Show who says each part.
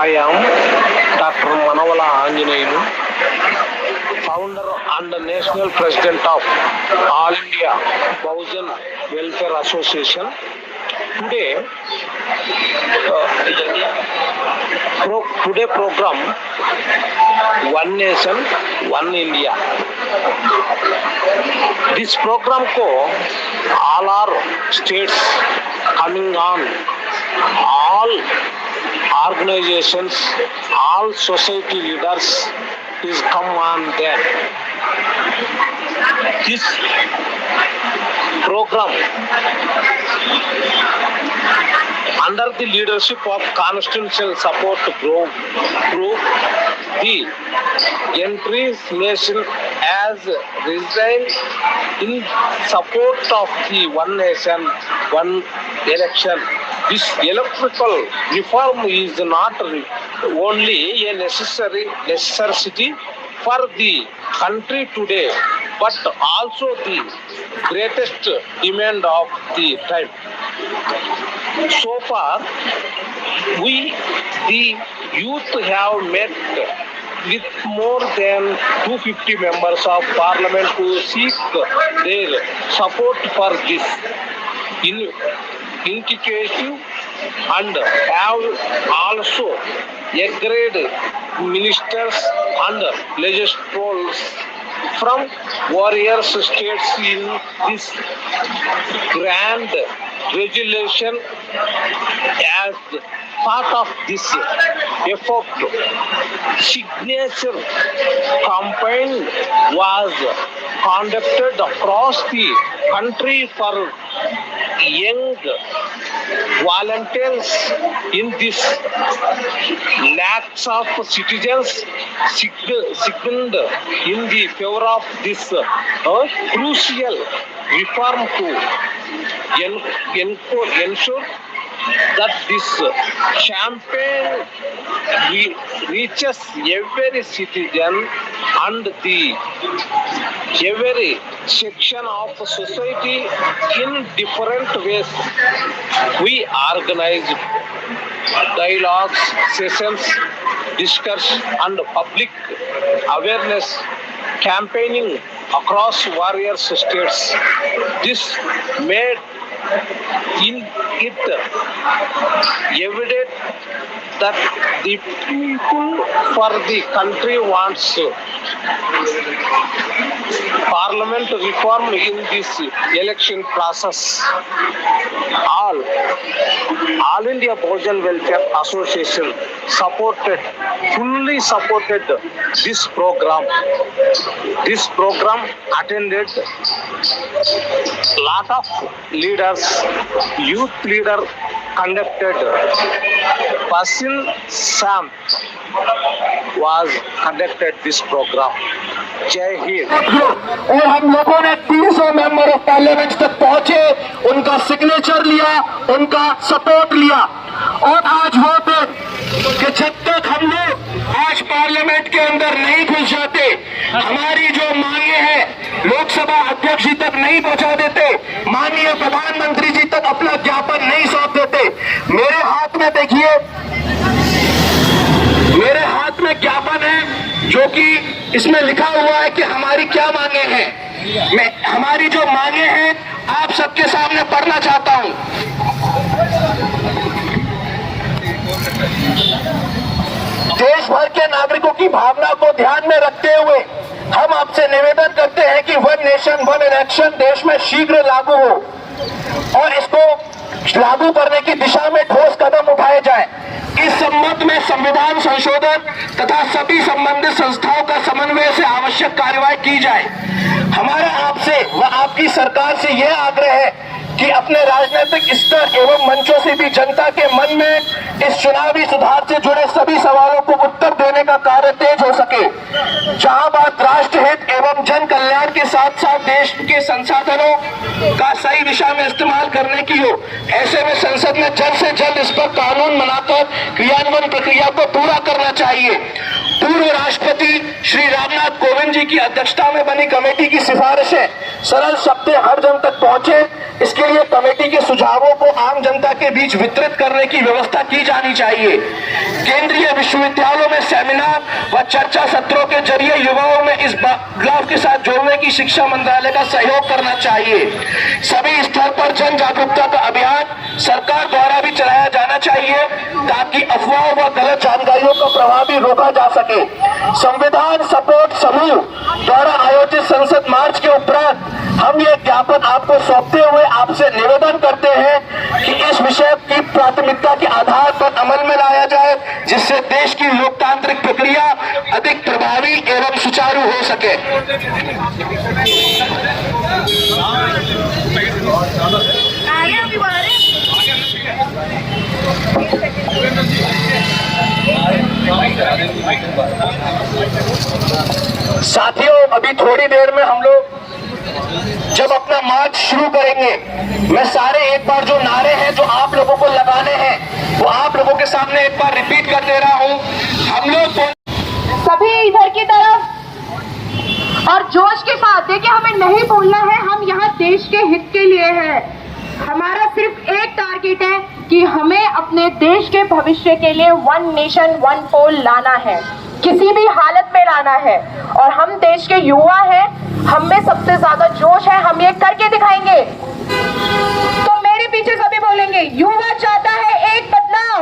Speaker 1: I am Dr. Manavala Anjaneyulu, founder and national president of All India Bahujan Welfare Association. Today, program One Nation, One India. This program को all our states coming on, all organizations, all society leaders is come on there. This program under the leadership of Constitutional Support Group, the entry nation has resigned in support of the One Nation, One Election. This electoral reform is not only a necessity for the country today, but also the greatest demand of the time. So far, we, the youth, have met with more than 250 members of parliament to seek their support for this initiative, and have also agreed ministers and legislators from various states in this grand resolution. As part of this effort, signature campaign was conducted across the country for young volunteers. In this, lakhs of citizens signed in the favor of this crucial reform to ensure that this campaign reaches every citizen and the every section of society in different ways. We organize dialogues, sessions, discussion and public awareness campaigning across various states. This made it evident that the people for the country wants parliament reform in this election process. All India Bahujan Welfare Association fully supported this program. This program attended lot of leaders, youth leader conducted. Basil Sam was conducted this program. जय हिंद।
Speaker 2: और हम लोगों ने 300 member of parliament तक पहुंचे, उनका signature लिया, उनका सपोर्ट लिया, और आज वो थे कि जब तक हम लोग आज पार्लियामेंट के अंदर नहीं घुस जाते, हमारी जो मांगे हैं लोकसभा अध्यक्ष जी तक नहीं पहुंचा देते, माननीय प्रधानमंत्री जी तक अपना ज्ञापन नहीं सौंप देते। मेरे हाथ में देखिए, मेरे हाथ में ज्ञापन है जो कि इसमें लिखा हुआ है कि हमारी क्या मांगे हैं। मैं हमारी जो मांगे हैं आप सबके सामने पढ़ना चाहता हूं। देश भर के नागरिकों की भावना को ध्यान में रखते हुए हम आपसे निवेदन करते हैं कि वन नेशन वन इलेक्शन देश में शीघ्र लागू हो और इसको लागू करने की दिशा में ठोस कदम उठाए जाए। इस संबंध में संविधान संशोधन तथा सभी संबंधित संस्थाओं का समन्वय से आवश्यक कार्यवाही की जाए। हमारा आपसे व आपकी सरकार से यह आग्रह है कि अपने राजनीतिक स्तर एवं मंचों से भी जनता के मन में इस चुनावी सुधार से जुड़े सभी सवालों को उत्तर देने का कार्य तेज हो सके। जहां बात राष्ट्र हित एवं जन कल्याण के साथ साथ देश के संसाधनों का सही दिशा में इस्तेमाल करने की हो, ऐसे में संसद में जल्द से जल्द इस पर कानून बनाकर क्रियान्वयन प्रक्रिया को पूरा करना चाहिए। पूर्व राष्ट्रपति श्री रामनाथ कोविंद जी की अध्यक्षता में बनी कमेटी की सिफारिशें सरल शब्द हर जन तक पहुंचे, इसके लिए कमेटी के सुझावों को आम जनता के बीच वितरित करने की व्यवस्था की जानी चाहिए। केंद्रीय विश्वविद्यालयों में सेमिनार व चर्चा सत्रों के जरिए युवाओं में इस बदलाव के साथ जोड़ने की शिक्षा मंत्रालय का सहयोग करना चाहिए। सभी स्तर पर जन जागरूकता का अभियान सरकार द्वारा भी चलाया जाना चाहिए ताकि अफवाहों व गलत जानकारियों का प्रभावी रोका जा सके। संविधान सपोर्ट समूह द्वारा आयोजित संसद मार्च के उपरांत हम ये ज्ञापन आपको सौंपते हुए आपसे निवेदन करते हैं कि इस विषय की प्राथमिकता के आधार पर अमल में लाया जाए, जिससे देश की लोकतांत्रिक प्रक्रिया अधिक प्रभावी एवं सुचारू हो सके। साथियों, अभी थोड़ी देर में हम लोग जब अपना मार्च शुरू करेंगे, मैं सारे एक बार जो नारे हैं जो आप लोगों को लगाने हैं वो आप लोगों के सामने एक बार रिपीट कर दे रहा हूं। हम लोग
Speaker 3: सभी इधर की तरफ और जोश के साथ देखिए, हमें नहीं भूलना है, हम यहाँ देश के हित के लिए हैं। हमारा सिर्फ एक टारगेट है कि हमें अपने देश के भविष्य के लिए वन नेशन वन पोल लाना है, किसी भी हालत में लाना है। और हम देश के युवा हैं, हम में सबसे ज्यादा जोश है, हम ये करके दिखाएंगे। तो मेरे पीछे सभी बोलेंगे, युवा चाहता है एक बदलाव।